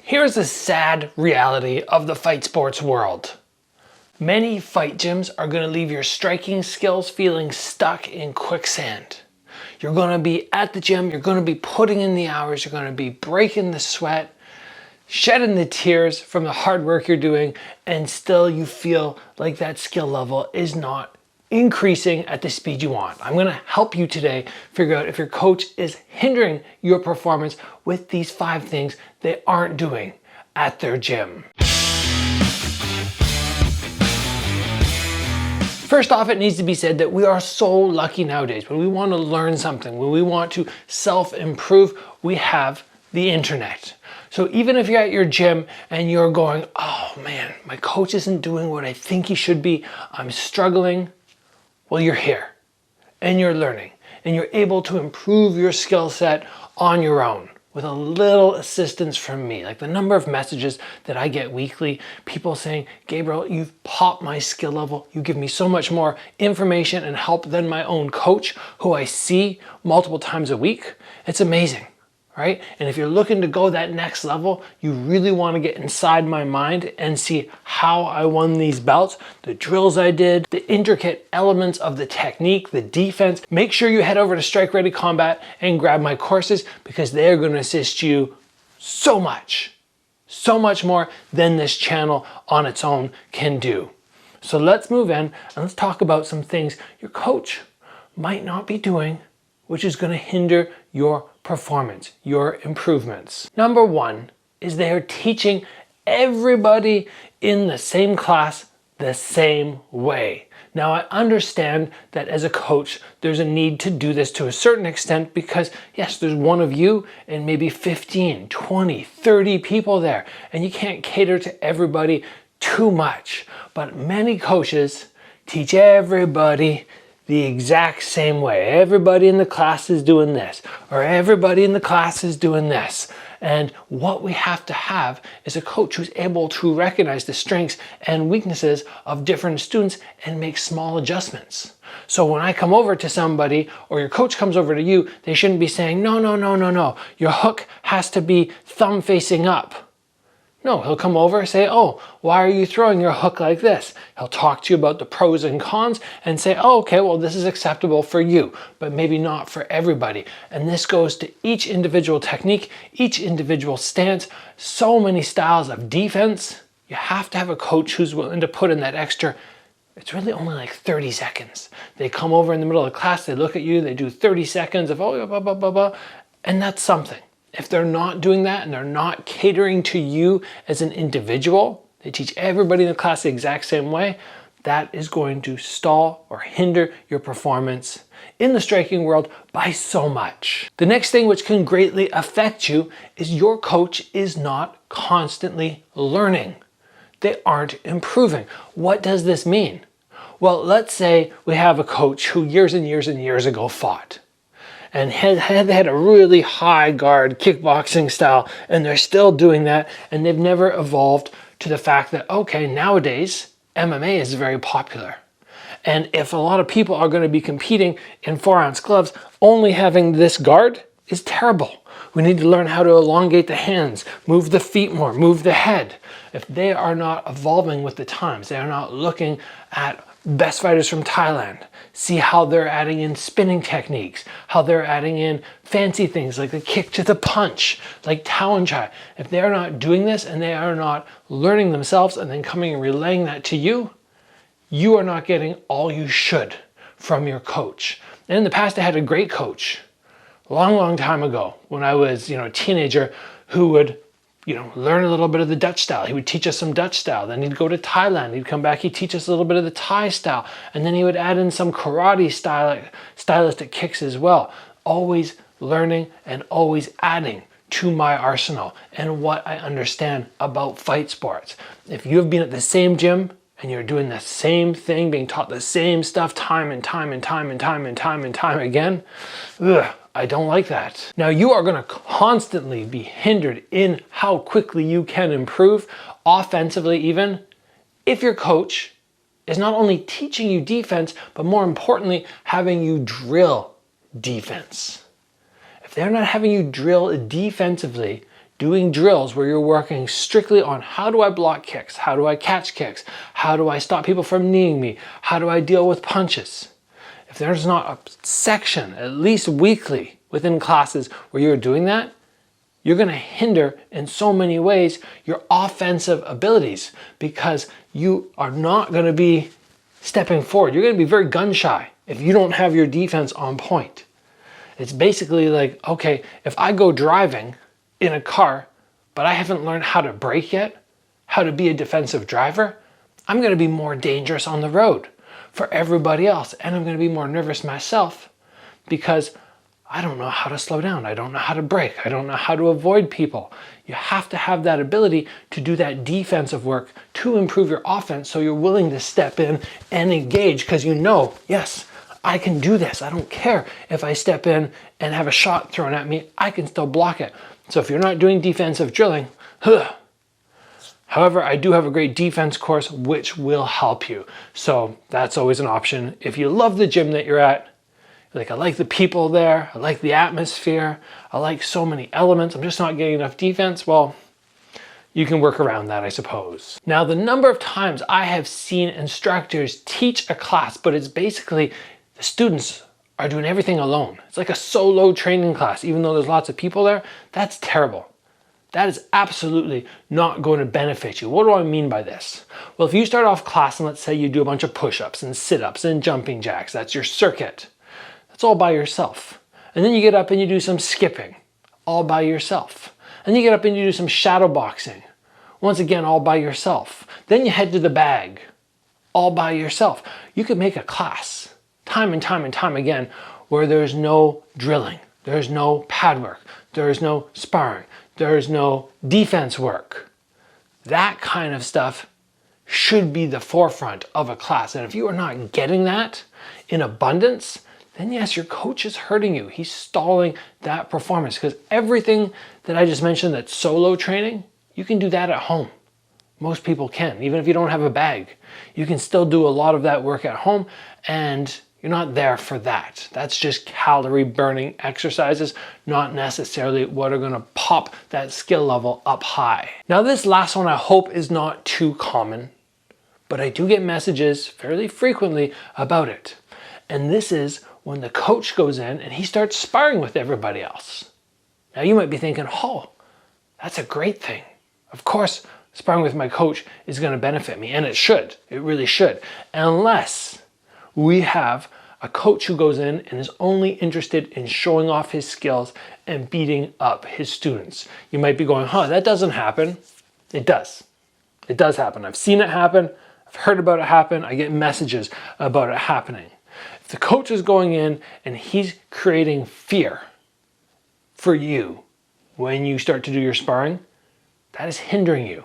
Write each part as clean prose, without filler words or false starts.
Here's the sad reality of the fight sports world. Many fight gyms are going to leave your striking skills feeling stuck in quicksand. You're going to be at the gym, you're going to be putting in the hours, you're going to be breaking the sweat, shedding the tears from the hard work you're doing, and still you feel like that skill level is not increasing at the speed you want. I'm going to help you today figure out if your coach is hindering your performance with these 5 things they aren't doing at their gym. First off, it needs to be said that we are so lucky nowadays. When we want to learn something, when we want to self-improve, we have the internet. So even if you're at your gym and you're going, oh man, my coach isn't doing what I think he should be, I'm struggling, well, you're here and you're learning and you're able to improve your skill set on your own with a little assistance from me. Like the number of messages that I get weekly, people saying, Gabriel, you've popped my skill level. You give me so much more information and help than my own coach, who I see multiple times a week. It's amazing, right? And if you're looking to go that next level, you really want to get inside my mind and see how I won these belts, the drills I did, the intricate elements of the technique, the defense. Make sure you head over to Strike Ready Combat and grab my courses, because they're going to assist you so much more than this channel on its own can do. So let's move in and let's talk about some things your coach might not be doing, which is going to hinder your performance, your improvements. Number 1 is they are teaching everybody in the same class the same way. Now, I understand that as a coach, there's a need to do this to a certain extent because yes, there's one of you and maybe 15, 20, 30 people there, and you can't cater to everybody too much. But many coaches teach everybody the exact same way. Everybody in the class is doing this, or everybody in the class is doing this. And what we have to have is a coach who's able to recognize the strengths and weaknesses of different students and make small adjustments. So when I come over to somebody or your coach comes over to you, they shouldn't be saying, no, your hook has to be thumb facing up. No, he'll come over and say, oh, why are you throwing your hook like this? He'll talk to you about the pros and cons and say, oh, okay, well, this is acceptable for you, but maybe not for everybody. And this goes to each individual technique, each individual stance, so many styles of defense. You have to have a coach who's willing to put in that extra. It's really only like 30 seconds. They come over in the middle of the class, they look at you, they do 30 seconds of, oh, blah, blah, blah, blah, and that's something. If they're not doing that and they're not catering to you as an individual, they teach everybody in the class the exact same way, that is going to stall or hinder your performance in the striking world by so much. The next thing which can greatly affect you is your coach is not constantly learning. They aren't improving. What does this mean? Well, let's say we have a coach who years and years and years ago fought. And they had a really high guard kickboxing style, and they're still doing that, and they've never evolved to the fact that, okay, nowadays MMA is very popular. And if a lot of people are going to be competing in 4-ounce gloves, only having this guard is terrible. We need to learn how to elongate the hands, move the feet more, move the head. If they are not evolving with the times, they are not looking at best fighters from Thailand, see how they're adding in spinning techniques, how they're adding in fancy things like the kick to the punch, like Tao and Chai. If they're not doing this and they are not learning themselves and then coming and relaying that to you, you are not getting all you should from your coach. And in the past, I had a great coach, a long time ago, when I was, a teenager, who would learn a little bit of the Dutch style. He would teach us some Dutch style. Then he'd go to Thailand. He'd come back. He'd teach us a little bit of the Thai style. And then he would add in some karate stylistic kicks as well. Always learning and always adding to my arsenal and what I understand about fight sports. If you have been at the same gym and you're doing the same thing, being taught the same stuff time and time again, I don't like that. Now, you are going to constantly be hindered in how quickly you can improve, offensively even, if your coach is not only teaching you defense, but more importantly, having you drill defense. If they're not having you drill defensively, doing drills where you're working strictly on how do I block kicks? How do I catch kicks? How do I stop people from kneeing me? How do I deal with punches? If there's not a section, at least weekly, within classes where you're doing that, you're going to hinder in so many ways your offensive abilities because you are not going to be stepping forward. You're going to be very gun shy if you don't have your defense on point. It's basically like, okay, if I go driving in a car, but I haven't learned how to brake yet, how to be a defensive driver, I'm going to be more dangerous on the road for everybody else. And I'm going to be more nervous myself because I don't know how to slow down. I don't know how to brake. I don't know how to avoid people. You have to have that ability to do that defensive work to improve your offense so you're willing to step in and engage because you know, yes, I can do this. I don't care if I step in and have a shot thrown at me, I can still block it. So if you're not doing defensive drilling, however, I do have a great defense course which will help you. So that's always an option. If you love the gym that you're at, like I like the people there, I like the atmosphere, I like so many elements, I'm just not getting enough defense, well, you can work around that, I suppose. Now, the number of times I have seen instructors teach a class, but it's basically the students are doing everything alone. It's like a solo training class, even though there's lots of people there. That's terrible. That is absolutely not going to benefit you. What do I mean by this? Well, if you start off class and let's say you do a bunch of push-ups and sit-ups and jumping jacks, that's your circuit. That's all by yourself. And then you get up and you do some skipping, all by yourself. And you get up and you do some shadow boxing, once again, all by yourself. Then you head to the bag, all by yourself. You could make a class, time and time and time again, where there's no drilling, there's no pad work, there's no sparring, there's no defense work. That kind of stuff should be the forefront of a class. And if you are not getting that in abundance, then yes, your coach is hurting you. He's stalling that performance because everything that I just mentioned that's solo training, you can do that at home. Most people can, even if you don't have a bag. You can still do a lot of that work at home and you're not there for that. That's just calorie burning exercises, not necessarily what are gonna pop that skill level up high. Now this last one I hope is not too common, but I do get messages fairly frequently about it. And this is when the coach goes in and he starts sparring with everybody else. Now you might be thinking, oh, that's a great thing. Of course, sparring with my coach is gonna benefit me, and it should, it really should. Unless we have a coach who goes in and is only interested in showing off his skills and beating up his students. You might be going, that doesn't happen. It does. It does happen. I've seen it happen. I've heard about it happen. I get messages about it happening. If the coach is going in and he's creating fear for you when you start to do your sparring, that is hindering you.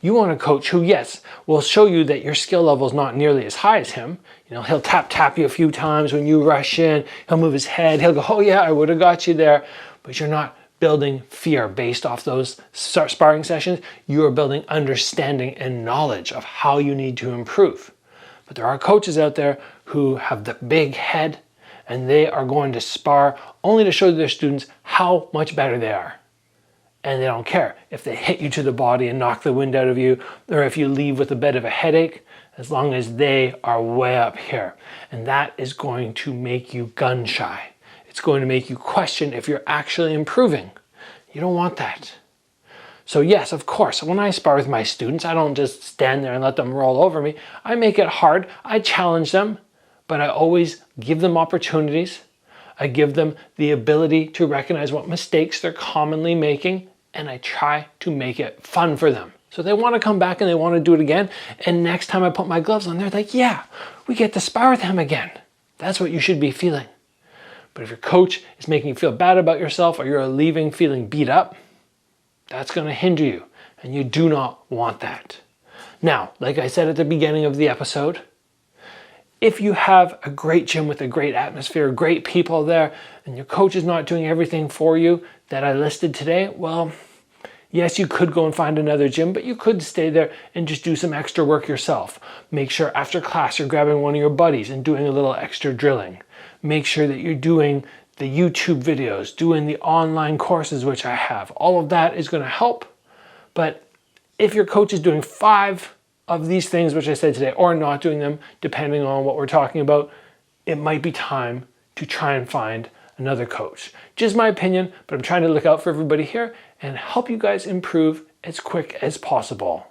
You want a coach who, yes, will show you that your skill level is not nearly as high as him. You know, he'll tap you a few times when you rush in. He'll move his head. He'll go, oh yeah, I would have got you there. But you're not building fear based off those sparring sessions. You are building understanding and knowledge of how you need to improve. But there are coaches out there who have the big head and they are going to spar only to show their students how much better they are. And they don't care if they hit you to the body and knock the wind out of you, or if you leave with a bit of a headache, as long as they are way up here. And that is going to make you gun shy. It's going to make you question if you're actually improving. You don't want that. So yes, of course, when I spar with my students, I don't just stand there and let them roll over me. I make it hard, I challenge them, but I always give them opportunities. I give them the ability to recognize what mistakes they're commonly making, and I try to make it fun for them. So they want to come back and they want to do it again, and next time I put my gloves on, they're like, yeah, we get to spar with him again. That's what you should be feeling. But if your coach is making you feel bad about yourself or you're leaving feeling beat up, that's going to hinder you, and you do not want that. Now, like I said at the beginning of the episode, if you have a great gym with a great atmosphere, great people there, and your coach is not doing everything for you that I listed today, well, yes, you could go and find another gym, but you could stay there and just do some extra work yourself. Make sure after class you're grabbing one of your buddies and doing a little extra drilling. Make sure that you're doing the YouTube videos, doing the online courses, which I have. All of that is going to help. But if your coach is doing 5 of these things, which I said today, or not doing them, depending on what we're talking about, it might be time to try and find another coach. Just my opinion, but I'm trying to look out for everybody here and help you guys improve as quick as possible.